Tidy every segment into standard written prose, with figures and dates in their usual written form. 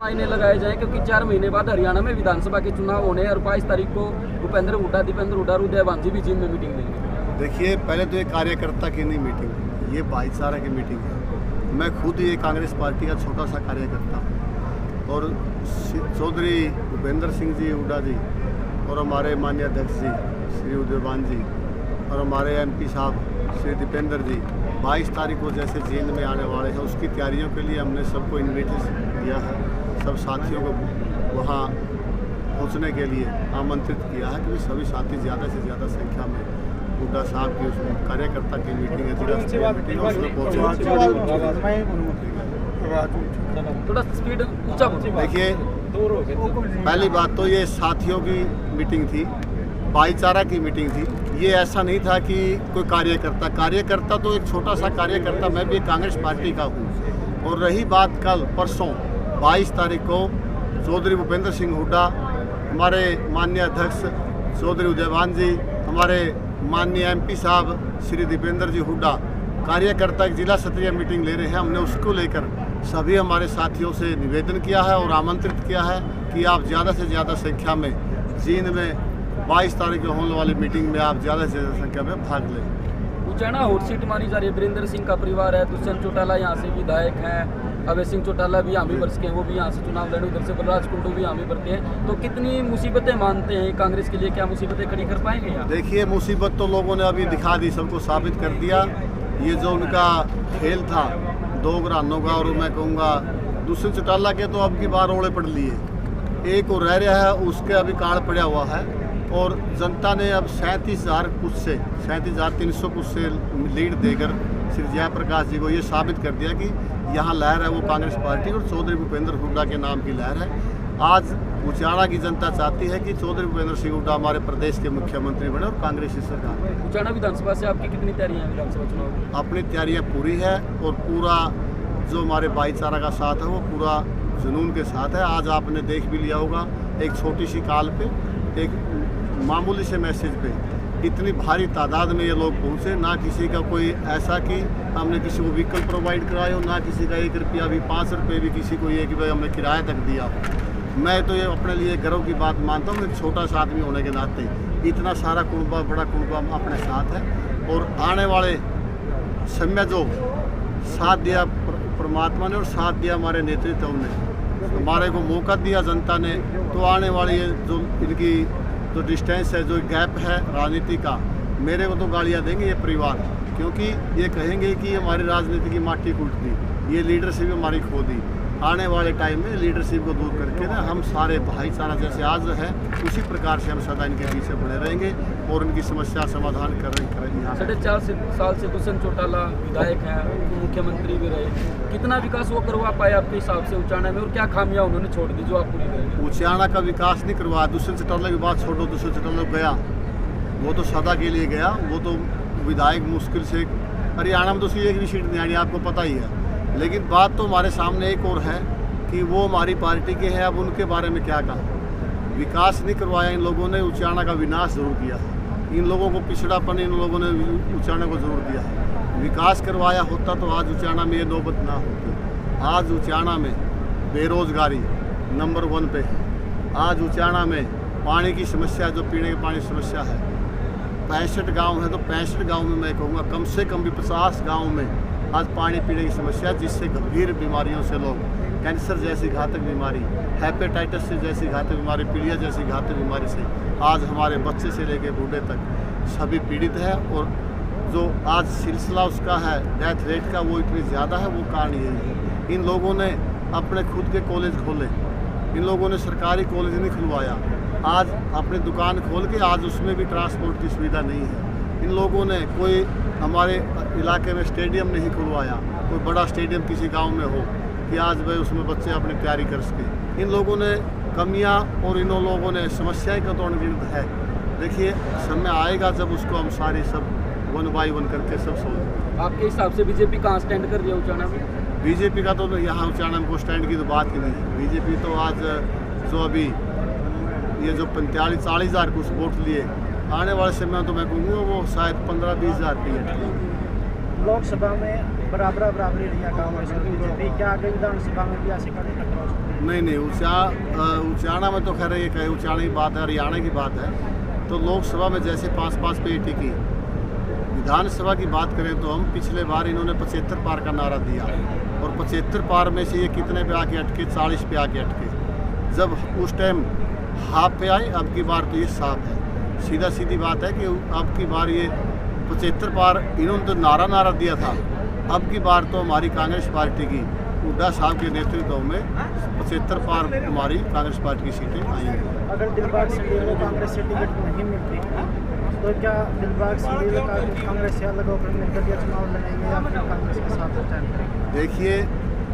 मायने लगाए जाए क्योंकि 4 महीने बाद हरियाणा में विधानसभा के चुनाव होने हैं और 22 तारीख को भूपेंद्र हुड्डा, दीपेंद्र हुड्डा, उदय भांजी भी जींद में मीटिंग लेंगे। देखिए, पहले तो ये कार्यकर्ता की नहीं मीटिंग, ये भाईचारा की मीटिंग है। मैं खुद ये कांग्रेस पार्टी का छोटा सा कार्यकर्ता हूँ और चौधरी भूपेंद्र सिंह जी हुड्डा जी और हमारे माननीय अध्यक्ष जी श्री उदय भांजी और हमारे MP साहब श्री दीपेंद्र जी 22 तारीख को जैसे जींद में आने वाले हैं, उसकी तैयारियों के लिए हमने सबको इन्विटेशन दिया है। सब साथियों को वहाँ पहुँचने के लिए आमंत्रित किया है कि सभी साथी ज़्यादा से ज़्यादा संख्या में हुड्डा साहब की उसमें कार्यकर्ता की मीटिंग है, जिला स्तरीय मीटिंग है, उसमें थोड़ा स्पीड ऊंचा बोलिए। देखिए, पहली बात तो ये साथियों की मीटिंग थी, भाईचारा की मीटिंग थी। ये ऐसा नहीं था कि कोई कार्यकर्ता तो एक छोटा सा कार्यकर्ता, मैं भी कांग्रेस पार्टी का हूँ। और रही बात कल परसों 22 तारीख को चौधरी भूपेंद्र सिंह हुड्डा, हमारे माननीय अध्यक्ष चौधरी उदय भांजी, हमारे माननीय MP साहब श्री दीपेंद्र जी हुड्डा कार्यकर्ता एक जिला स्तरीय मीटिंग ले रहे हैं। हमने उसको लेकर सभी हमारे साथियों से निवेदन किया है और आमंत्रित किया है कि आप ज़्यादा से ज़्यादा संख्या में जींद में 22 तारीख को होने वाली मीटिंग में आप ज़्यादा से ज़्यादा संख्या में भाग लें। उचाना हॉट सीट मानी जा रही है, वीरेंद्र सिंह का परिवार है, दुष्यंत चौटाला यहाँ से विधायक हैं, अभय सिंह चौटाला भी यहाँ भी बरस के हैं, वो भी यहाँ से चुनाव लड़े, उधर से बलराज कुंडू भी यहाँ भी बढ़ते हैं। तो कितनी मुसीबतें मानते हैं कांग्रेस के लिए, क्या मुसीबतें खड़ी कर पाएंगे यहाँ? देखिए, मुसीबत तो लोगों ने अभी दिखा दी, सबको साबित कर दिया। ये जो उनका खेल था दो घरानों का, और मैं कहूँगा दुष्यंत चौटाला के तो अब की बार ओले पड़ लिए, एक और रह रहा है, उसके अभी कार्ड पड़ा हुआ है। और जनता ने अब 37,000 कुछ से 37,300 कुछ से लीड देकर श्री जयप्रकाश जी को ये साबित कर दिया कि यहाँ लहर है वो कांग्रेस पार्टी और चौधरी भूपेंद्र हुड्डा के नाम की लहर है। आज उचाना की जनता चाहती है कि चौधरी भूपेंद्र सिंह हुड्डा हमारे प्रदेश के मुख्यमंत्री बने और कांग्रेस की सरकार। उचाना विधानसभा से आपकी कितनी तैयारियां हैं विधानसभा चुनाव की? अपनी तैयारियाँ पूरी है और पूरा जो हमारे भाईचारा का साथ है वो पूरा जुनून के साथ है। आज आपने देख भी लिया होगा, एक छोटी सी कॉल पे, एक मामूली से मैसेज पे इतनी भारी तादाद में ये लोग पहुँचे। ना किसी का कोई ऐसा कि हमने किसी को व्हीकल प्रोवाइड कराया हो, ना किसी का 1 रुपया भी 5 रुपये भी किसी को ये कि भाई हमने किराया तक दिया हो। मैं तो ये अपने लिए गर्व की बात मानता हूँ, एक छोटा सा आदमी होने के नाते इतना सारा कुनबा, बड़ा कुनबा अपने साथ है। और आने वाले समय जो साथ दिया परमात्मा ने और साथ दिया हमारे नेतृत्व ने, हमारे को मौका दिया जनता ने, तो आने वाली जो इनकी जो डिस्टेंस है, जो गैप है राजनीति का, मेरे को तो गालियाँ देंगे ये परिवार, क्योंकि ये कहेंगे कि हमारी राजनीति की माटी कूट दी, ये लीडरशिप हमारी खो दी। आने वाले टाइम में लीडरशिप को दूर करके ना हम सारे भाईचारा जैसे आज है उसी प्रकार से हम सदा इनके पीछे बने रहेंगे और उनकी समस्या समाधान करेंगे। यहाँ 4.5 साल से दुष्यंत चौटाला विधायक हैं, मुख्यमंत्री भी रहे, कितना विकास वो करवा पाए आपके हिसाब से उचाना में, और क्या खामियां उन्होंने छोड़ दी जो आप पूरी करेंगे? उचाना का विकास नहीं करवाया। दुष्यंत चौटाला की बात छोड़ो, दुष्यंत चौटाला गया, वो तो सदा के लिए गया, वो तो विधायक मुश्किल से हरियाणा में तो उसकी एक भी सीट नहीं आई, आपको पता ही है। लेकिन बात तो हमारे सामने एक और है कि वो हमारी पार्टी के हैं, अब उनके बारे में क्या कहा। विकास नहीं करवाया इन लोगों ने, उचाना का विनाश जरूर किया। इन लोगों को पिछड़ापन इन लोगों ने उचाना को जरूर दिया। विकास करवाया होता तो आज उचाना में ये नौबत ना होती। आज उचाना में बेरोजगारी नंबर 1 पे है। आज उचाना में पानी की समस्या, जो पीने के पानी की समस्या है, 65 गाँव है तो 65 गाँव में मैं कहूँगा कम से कम भी 50 गाँव में आज पानी पीने की समस्या, जिससे गंभीर बीमारियों से लोग, कैंसर जैसी घातक बीमारी, हेपेटाइटिस से जैसी घातक बीमारी, पीलिया जैसी घातक बीमारी से आज हमारे बच्चे से लेकर बूढ़े तक सभी पीड़ित है। और जो आज सिलसिला उसका है डेथ रेट का, वो इतनी ज़्यादा है, वो कारण यही है। इन लोगों ने अपने खुद के कॉलेज खोले, इन लोगों ने सरकारी कॉलेज नहीं खुलवाया। आज अपनी दुकान खोल के आज उसमें भी ट्रांसपोर्ट की सुविधा नहीं है। इन लोगों ने कोई हमारे इलाके में स्टेडियम नहीं खुलवाया, कोई बड़ा स्टेडियम किसी गांव में हो कि आज भाई उसमें बच्चे अपनी तैयारी कर सके। इन लोगों ने कमियां और इन लोगों ने समस्याएं का तो अनगिनत है। देखिए, समय आएगा जब उसको हम सारी सब 1 बाय 1 करके सब सोच। आपके हिसाब से बीजेपी कहाँ स्टैंड कर रही है उचाना में? बीजेपी का तो यहाँ उचाना में को स्टैंड की तो बात ही नहीं है। बीजेपी तो आज जो अभी ये जो 45-40 हज़ार कुछ वोट लिए, आने वाले समय तो मैं कहूँगा वो शायद 15-20 हज़ार की लोकसभा में बराबरी लिया कांग्रेस और बीजेपी, क्या आगे विधानसभा में भी ऐसे खड़े टकराव? नहीं उचाना में तो खैर ये कहे उचाना की बात है, हरियाणा की बात है। तो लोकसभा में जैसे 5-5 पे टिकी, विधानसभा की बात करें तो हम पिछले बार इन्होंने 75 पार का नारा दिया और 75 पार में से ये कितने पे आके अटके, 40 पे आके अटके। जब उस टाइम हाफ पे आए, अब की बार तो ये साफ है। सीधा सीधी बात है कि अब की बार ये 75 पार इन्होंने तो नारा दिया था। अब की बार तो हमारी कांग्रेस पार्टी की हुड्डा साहब के नेतृत्व में 75 पार हमारी कांग्रेस पार्टी की सीटें आई हैं। अगर दिलबाग सिंह को कांग्रेस से टिकट नहीं मिलती तो क्या दिलबाग सिंह का कांग्रेस से अलग होकर मिलकर यह चुनाव लड़ेंगे या फिर कांग्रेस के साथ चयन करेंगे? देखिए,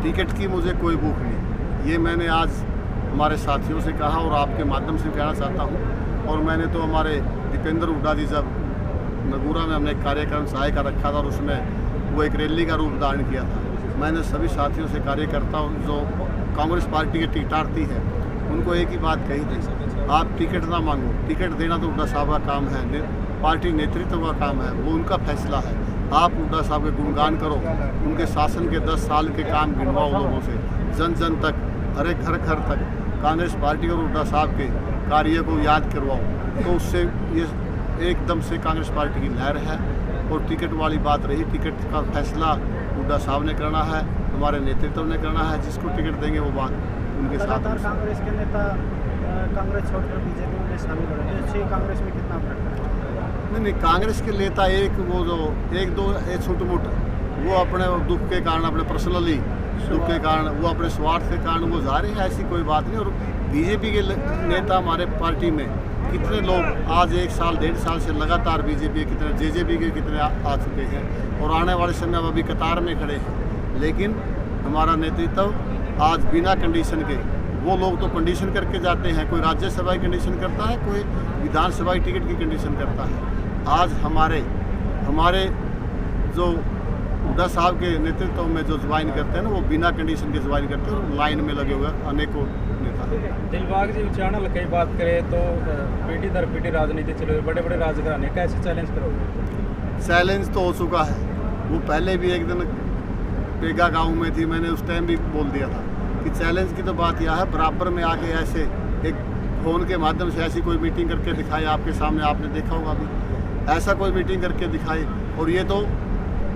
टिकट की मुझे कोई भूख नहीं, ये मैंने आज हमारे साथियों से कहा और आपके माध्यम से कहना चाहता हूँ। और मैंने तो हमारे दीपेंद्र हुड्डा जी जब नगूरा में हमने एक कार्यक्रम सहाय का रखा था और उसमें वो एक रैली का रूप धारण किया था। मैंने सभी साथियों से कार्यकर्ताओं जो कांग्रेस पार्टी के टिकटार्थी है उनको एक ही बात कही थी, आप टिकट ना मांगो, टिकट देना तो हुड्डा साहब का काम है, पार्टी नेतृत्व का काम है, वो उनका फैसला है। आप हुड्डा साहब के गुणगान करो, उनके शासन के 10 साल के काम गिनवाओ लोगों से, जन जन तक, हर एक घर घर तक कांग्रेस पार्टी और हुड्डा साहब के कार्य को याद करवाओ, तो उससे ये एकदम से कांग्रेस पार्टी की लहर है। और टिकट वाली बात रही, टिकट का फैसला हुड्डा साहब ने करना है, हमारे नेतृत्व ने करना है, जिसको टिकट देंगे वो बात उनके साथ। लगातार कांग्रेस के नेता कांग्रेस छोड़कर बीजेपी में शामिल हो रहे हैं, इससे कांग्रेस में कितना फर्क है? नहीं, कांग्रेस के नेता वो जो एक दो छोटे मोटे वो अपने दुख के कारण, अपने पर्सनली दुख के कारण, वो अपने स्वार्थ के कारण वो जा रहे हैं, ऐसी कोई बात नहीं। और बीजेपी के नेता हमारे पार्टी में कितने लोग आज 1 साल 1.5 साल से लगातार बीजेपी, कितने जेजेपी के कितने आ चुके हैं और आने वाले समय अब अभी कतार में खड़े हैं। लेकिन हमारा नेतृत्व आज बिना कंडीशन के, वो लोग तो कंडीशन करके जाते हैं, कोई राज्यसभा की कंडीशन करता है, कोई विधानसभा की टिकट की कंडीशन करता है। आज हमारे जो हुड्डा साहब के नेतृत्व में जो ज्वाइन करते हैं ना, वो बिना कंडीशन के ज्वाइन करते हैं और लाइन में लगे हुए अनेकों नेता। दिलबाग जी उचानल की बात करें तो पीढ़ी दर पीढ़ी राजनीति चल रही है, बड़े बड़े राजघराने, कैसे चैलेंज करोगे? चैलेंज तो हो चुका है, वो पहले भी एक दिन पेगा गांव में थी, मैंने उस टाइम भी बोल दिया था कि चैलेंज की तो बात यह है, बराबर में आके ऐसे एक फ़ोन के माध्यम से ऐसी कोई मीटिंग करके दिखाए, आपके सामने आपने देखा होगा अभी, ऐसा कोई मीटिंग करके दिखाए। और ये तो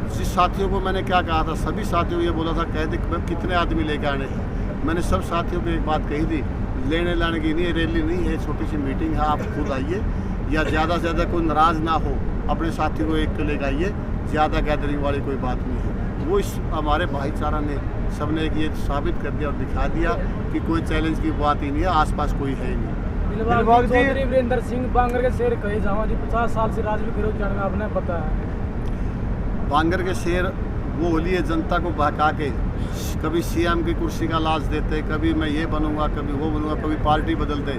जिस साथियों को मैंने क्या कहा था, सभी साथियों को ये बोला था, कह दे कितने आदमी लेके आने हैं। मैंने सब साथियों को एक बात कही थी, लेने लाने की नहीं, रैली नहीं है, छोटी सी मीटिंग है, आप खुद आइए, या ज़्यादा से ज़्यादा कोई नाराज़ ना हो, अपने साथियों को एक लेकर आइए, ज़्यादा गैदरिंग वाली कोई बात नहीं है। वो इस हमारे भाईचारा ने सबने एक ये साबित कर दिया और दिखा दिया कि कोई चैलेंज की बात ही नहीं है, आसपास कोई है ही नहीं। दिलबाग जी, चौधरी वीरेंद्र सिंह बांगर के शेर कहे जावा जी 50 साल से राज भी करो में आपने पता है। बांगर के शेर वो होली है, जनता को बहका के कभी सीएम की कुर्सी का लालच देते, कभी मैं ये बनूंगा, कभी वो बनूंगा, कभी पार्टी बदलते,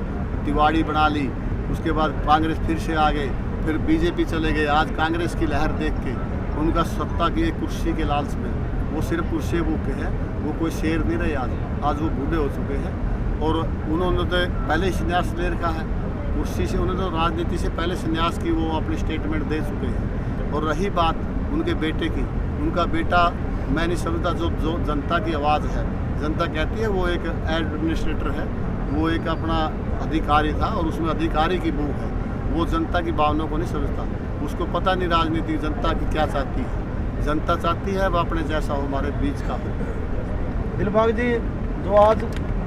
तिवाड़ी बना ली, उसके बाद कांग्रेस फिर से आ गए, फिर बीजेपी चले गए। आज कांग्रेस की लहर देख के उनका सत्ता की एक कुर्सी के लालच में वो सिर्फ कुर्सी भूखे हैं, वो कोई शेर नहीं रहे। आज वो बूढ़े हो चुके हैं और उन्होंने तो पहले ही संन्यास ले रखा है कुर्सी से, उन्होंने तो राजनीति से पहले संन्यास की वो अपनी स्टेटमेंट दे चुके हैं। और रही बात उनके बेटे की, उनका बेटा मैं नहीं समझता, जो जनता की आवाज़ है, जनता कहती है वो एक एडमिनिस्ट्रेटर है, वो एक अपना अधिकारी था और उसमें अधिकारी की बू है, वो जनता की भावनाओं को नहीं समझता, उसको पता नहीं राजनीति जनता की क्या चाहती है। जनता चाहती है वह अपने जैसा हो, हमारे बीच का हो। दिलबाग जी, जो आज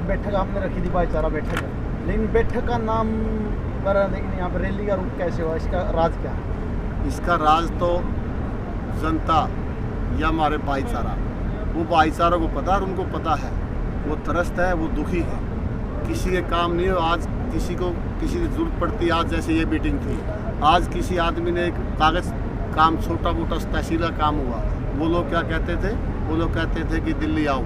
बैठक आपने रखी थी, भाईचारा बैठक है, लेकिन बैठक का नाम पर, लेकिन यहाँ पर रैली का रूप कैसे हुआ, इसका राज क्या है? इसका राज तो जनता या हमारे भाईचारा, वो भाईचारा को पता है और उनको पता है, वो त्रस्त है, वो दुखी है, किसी के काम नहीं हो। आज किसी को किसी की जरूरत पड़ती, आज जैसे ये मीटिंग थी, आज किसी आदमी ने एक कागज़ काम, छोटा मोटा तहसील का काम हुआ, वो लोग क्या कहते थे, वो लोग कहते थे कि दिल्ली आओ।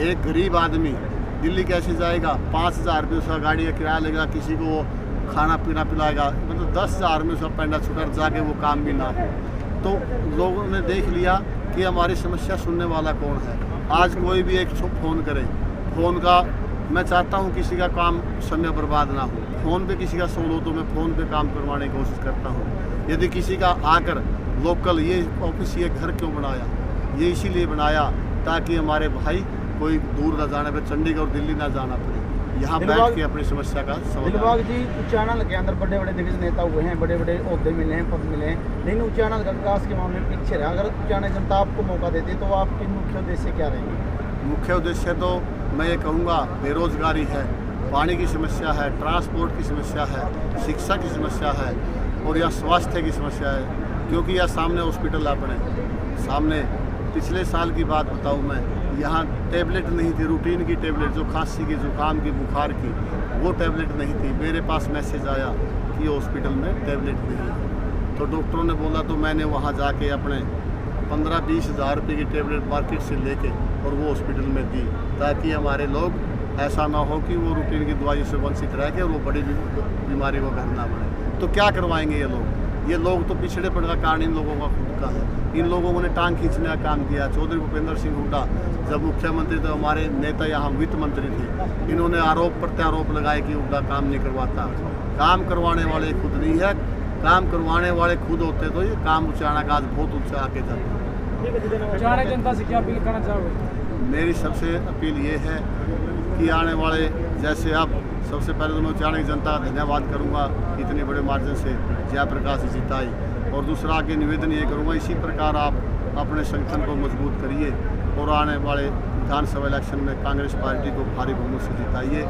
एक गरीब आदमी दिल्ली कैसे जाएगा? 5,000 रुपये उसका गाड़ी का किराया लेगा, किसी को खाना पीना पिलाएगा, मतलब 10,000 में उसका पेंडा छुटा जाके वो काम भी ना हो। तो लोगों ने देख लिया कि हमारी समस्या सुनने वाला कौन है। आज कोई भी एक फ़ोन करे, फ़ोन का मैं चाहता हूँ किसी का काम समय बर्बाद ना हो, फ़ोन पे किसी का सोल हो तो मैं फ़ोन पे काम करवाने की कोशिश करता हूँ। यदि किसी का आकर लोकल ये ऑफिस, ये घर क्यों बनाया, ये इसीलिए बनाया ताकि हमारे भाई कोई दूर ना जाना पड़े, चंडीगढ़ दिल्ली ना जाना पड़े, यहाँ बैठ दिलबाग- के अपनी समस्या का दिलबाग समाधान। जी, उच्चारण के अंदर बड़े बड़े दिग्गज नेता हुए हैं, बड़े बड़े ओहदे मिले हैं, पद मिले हैं, लेकिन उच्चारण का विकास के मामले में पीछे रहा। अगर उच्चारण जनता आपको मौका देती है तो आपके मुख्य उद्देश्य क्या रहेंगे? मुख्य उद्देश्य तो मैं ये कहूँगा, बेरोजगारी है, पानी की समस्या है, ट्रांसपोर्ट की समस्या है, शिक्षा की समस्या है और यह स्वास्थ्य की समस्या है। क्योंकि यह सामने हॉस्पिटल अपने सामने, पिछले साल की बात बताऊँ मैं, यहाँ टैबलेट नहीं थी, रूटीन की टैबलेट जो खांसी की, जुकाम की, बुखार की, वो टैबलेट नहीं थी। मेरे पास मैसेज आया कि हॉस्पिटल में टैबलेट नहीं है, तो डॉक्टरों ने बोला, तो मैंने वहाँ जाके अपने 15-20 हज़ार रुपये की टैबलेट मार्केट से लेके और वो हॉस्पिटल में दी, ताकि हमारे लोग ऐसा ना हो कि वो रूटीन की दवाई से वंचित रह के और वो बड़ी बीमारी को घर ना बने। तो क्या करवाएंगे ये लोग? ये लोग तो पिछड़े पड़ का कारण इन लोगों का खुद का है। इन लोगों ने टांग खींचने का काम किया। चौधरी भूपेंद्र सिंह हुड्डा जब मुख्यमंत्री थे, हमारे नेता यहाँ वित्त मंत्री थे, इन्होंने आरोप प्रत्यारोप लगाए कि हुड्डा काम नहीं करवाता। काम करवाने वाले खुद नहीं है, काम करवाने वाले खुद होते तो ये काम उचाना का आज बहुत ऊँचा आके जाता। उच्चारण जनता से क्या अपील करना चाहोगे? मेरी सबसे अपील ये है कि आने वाले, जैसे अब सबसे पहले तो मैं उच्चारण की जनता का धन्यवाद करूंगा, इतने बड़े मार्जिन से जयप्रकाश जिताई, और दूसरा आगे निवेदन ये करूंगा, इसी प्रकार आप अपने संगठन को मजबूत करिए और आने वाले विधानसभा इलेक्शन में कांग्रेस पार्टी को भारी बहुमत से जिताइए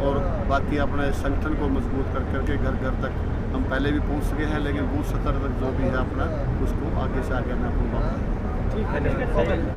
और बाकी अपने संगठन को मजबूत कर करके घर घर तक हम पहले भी पहुंच सके हैं, लेकिन बूथ स्तर तक जो भी है अपना उसको आगे से आगे अपना ठीक है।